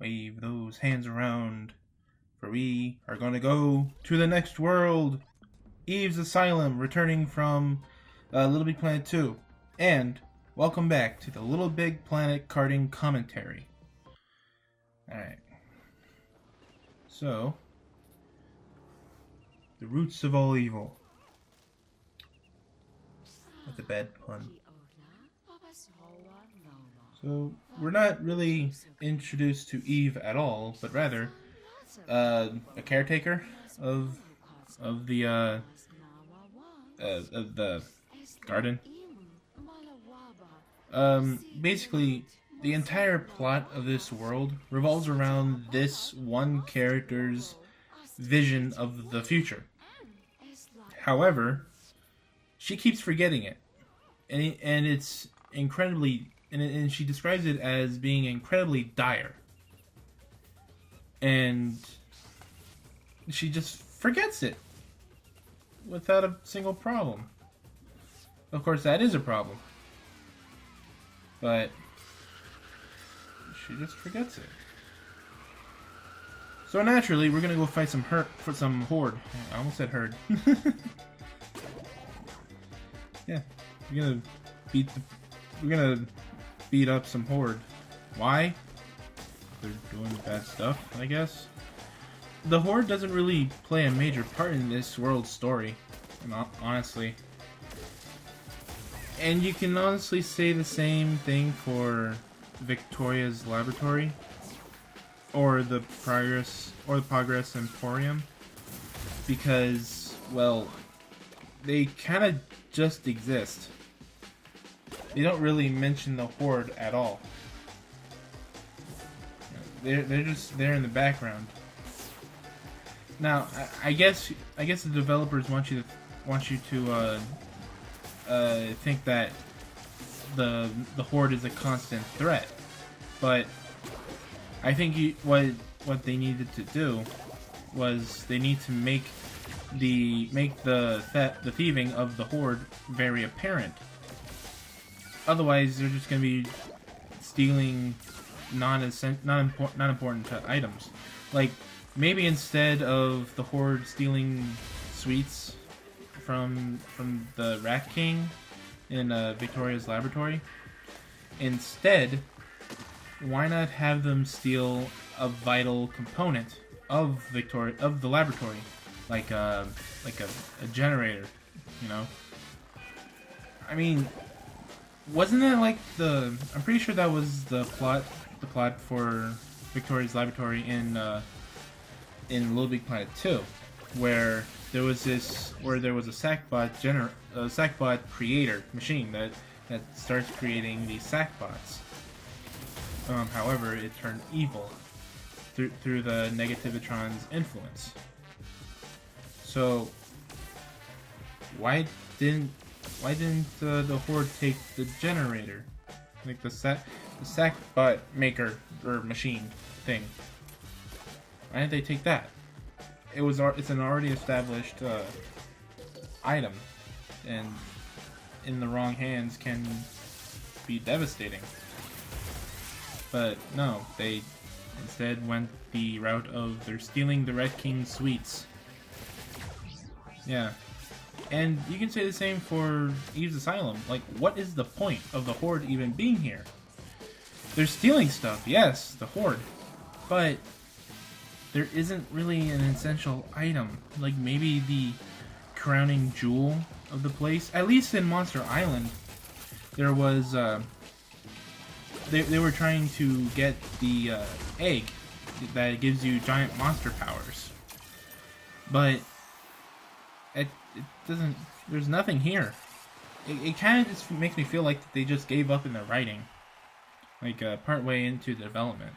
Wave those hands around, for we are going to go to the next world. Eve's Asylum, returning from Little Big Planet 2. And welcome back to the Little Big Planet Karting commentary. Alright. So, the roots of all evil. That's a bad pun. So, we're not really introduced to Eve at all, but rather a caretaker of the garden. Basically, the entire plot of this world revolves around this one character's vision of the future. However, she keeps forgetting it, and it's incredibly, and she describes it as being incredibly dire. And she just forgets it without a single problem. Of course, that is a problem, but she just forgets it. So naturally, we're gonna go fight some horde. I almost said herd. Yeah, we're gonna beat up some horde. Why? They're doing bad stuff, I guess. The horde doesn't really play a major part in this world's story, honestly. And you can honestly say the same thing for Victoria's laboratory, or the Progress Emporium, because, well, they kind of just exist. They don't really mention the horde at all. They're just there in the background. Now, I guess the developers want you to think that the horde is a constant threat, but I think what they needed to do was they need to make the thieving of the horde very apparent. Otherwise, they're just gonna be stealing not important items. Like, maybe instead of the horde stealing sweets from the Rat King in Victoria's laboratory, instead, why not have them steal a vital component of the laboratory, like a generator, you know? I mean, wasn't that like I'm pretty sure that was the plot for Victoria's laboratory in Little Big Planet 2, where there was a Sackbot creator machine that starts creating these Sackbots. However, it turned evil through the Negativitron's influence. So why didn't the horde take the generator, like the Sackbot maker or machine thing? Why didn't they take that? It's an already established item, and in the wrong hands can be devastating. But no, they instead went the route of they're stealing the Red King's sweets. Yeah. And you can say the same for Eve's Asylum. Like, what is the point of the horde even being here? They're stealing stuff, yes, the horde. But there isn't really an essential item. Like, maybe the crowning jewel of the place. At least in Monster Island, there was, they were trying to get the egg that gives you giant monster powers. But it doesn't, there's nothing here. It kind of just makes me feel like they just gave up in their writing. Like, partway into the development.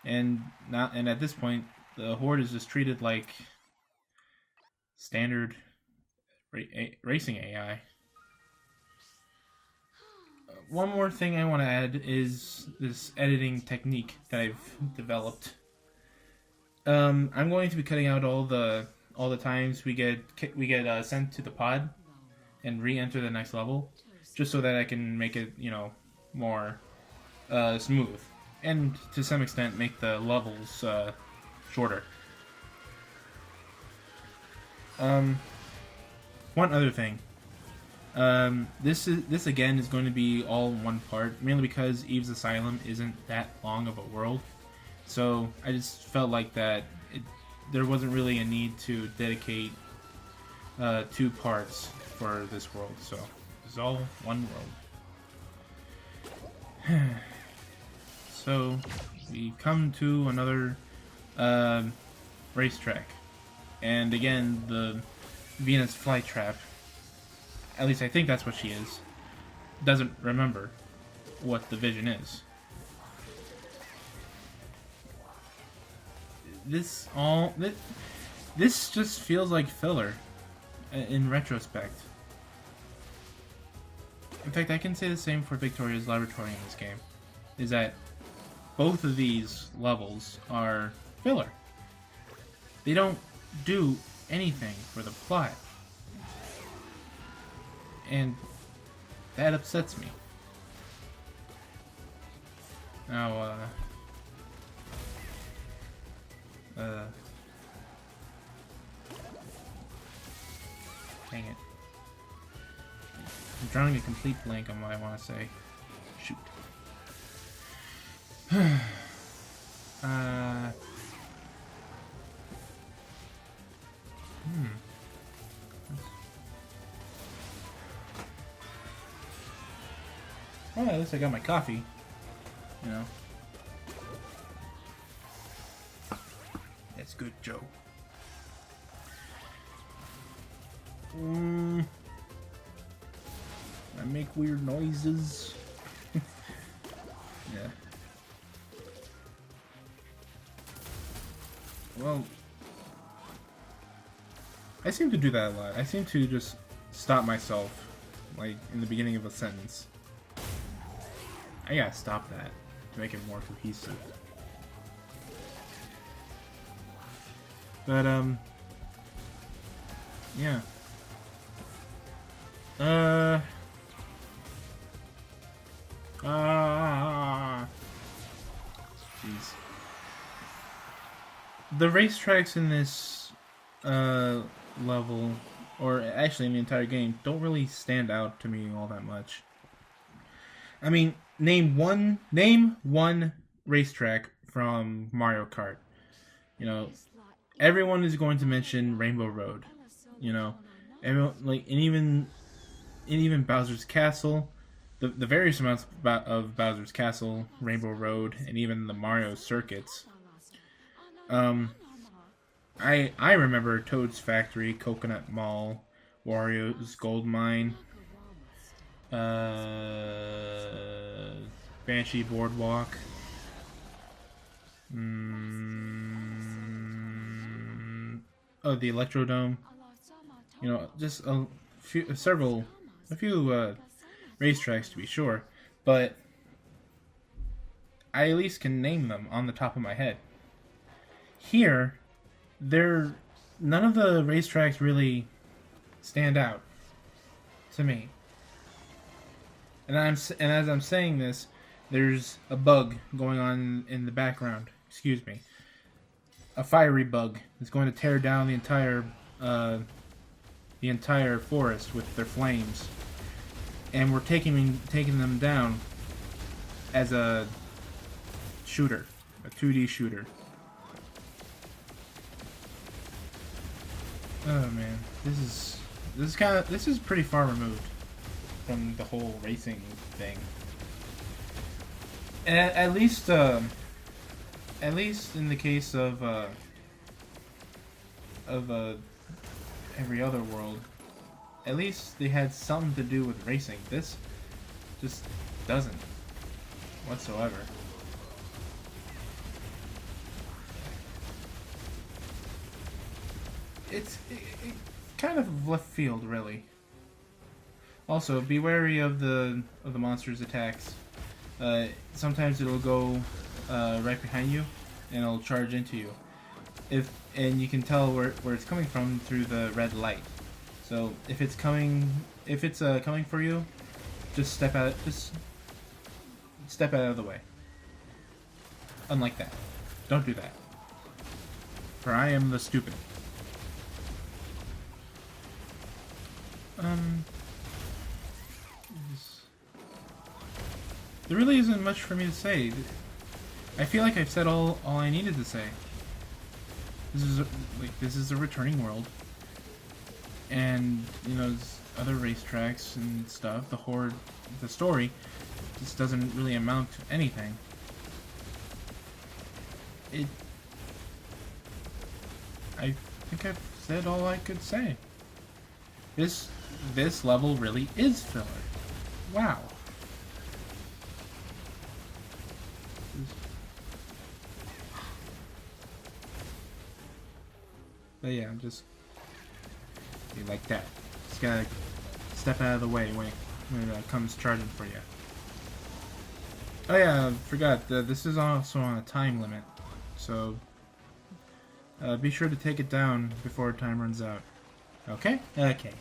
And at this point, the horde is just treated like standard racing AI. One more thing I want to add is this editing technique that I've developed. I'm going to be cutting out all the times we get sent to the pod and re-enter the next level, just so that I can make it, more smooth. and to some extent make the levels shorter. One other thing. This again is going to be all one part, mainly because Eve's Asylum isn't that long of a world. So I just felt like that there wasn't really a need to dedicate 2 parts for this world. So it's all one world. So we come to another racetrack, and again the Venus flytrap. At least I think that's what she is. Doesn't remember what the vision is. This just feels like filler in retrospect. In fact, I can say the same for Victoria's Laboratory in this game. Is that both of these levels are filler. They don't do anything for the plot. And that upsets me. Now, dang it. I'm drawing a complete blank on what I want to say. Shoot. Well, at least I got my coffee. You know. That's good, Joe. I make weird noises. Yeah. Well, I seem to do that a lot. I seem to just stop myself, like, in the beginning of a sentence. I gotta stop that to make it more cohesive. But, yeah. Jeez. The racetracks in this, level, or actually in the entire game, don't really stand out to me all that much. I mean, name one racetrack from Mario Kart. You know, everyone is going to mention Rainbow Road. You know, everyone, like, and even Bowser's Castle, the various amounts of Bowser's Castle, Rainbow Road, and even the Mario circuits. I remember Toad's Factory, Coconut Mall, Wario's Gold Mine, Banshee Boardwalk, the Electrodome. You know, just a few racetracks to be sure, but I at least can name them on the top of my head. Here, none of the racetracks really stand out to me. And as I'm saying this, there's a bug going on in the background. Excuse me. A fiery bug that's going to tear down the entire forest with their flames. And we're taking them down as a shooter, a 2D shooter. Oh man, this is pretty far removed from the whole racing thing. And at least in the case of every other world, at least they had something to do with racing. This just doesn't whatsoever. It's kind of left field, really. Also, be wary of the monster's attacks. Sometimes it'll go right behind you, and it'll charge into you. And you can tell where it's coming from through the red light. So if it's coming for you, just step out of the way. unlike that. Don't do that. For I am the stupid. There really isn't much for me to say. I feel like I've said all I needed to say. This is a returning world, and you know, there's other racetracks and stuff. The story just doesn't really amount to anything. I think I've said all I could say. This level really is filler. Wow. But yeah, I'm just like that. Just gotta step out of the way when it comes charging for you. Oh yeah, I forgot. This is also on a time limit, so be sure to take it down before time runs out. Okay? Okay.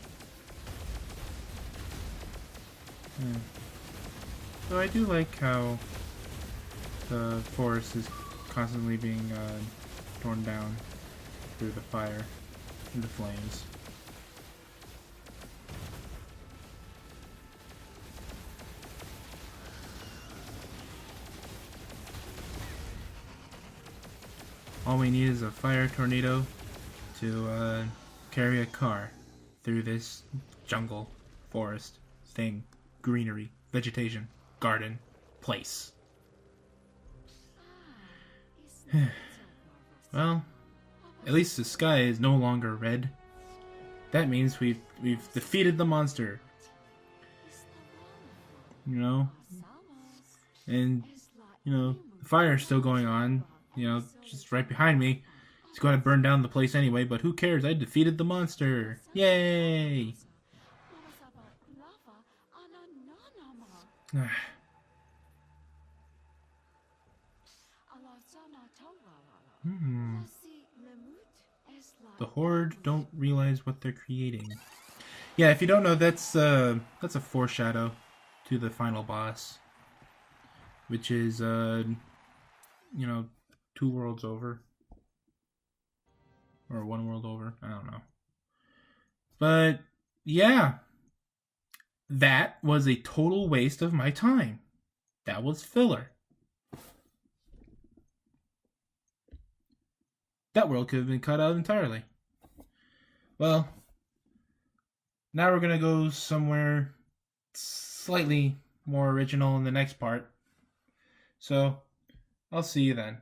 So I do like how the forest is constantly being torn down through the fire and the flames. All we need is a fire tornado to carry a car through this jungle, forest, thing, greenery, vegetation, garden, place. Well, at least the sky is no longer red. That means we've defeated the monster. You know? And, you know, the fire's still going on. You know, just right behind me. It's going to burn down the place anyway, but who cares? I defeated the monster. Yay! The Horde don't realize what they're creating. Yeah, if you don't know, that's a foreshadow to the final boss, which is you know, 2 worlds over, or 1 world over. I don't know, but yeah, that was a total waste of my time. That was filler. That world could have been cut out entirely. Well, now we're gonna go somewhere slightly more original in the next part. So, I'll see you then.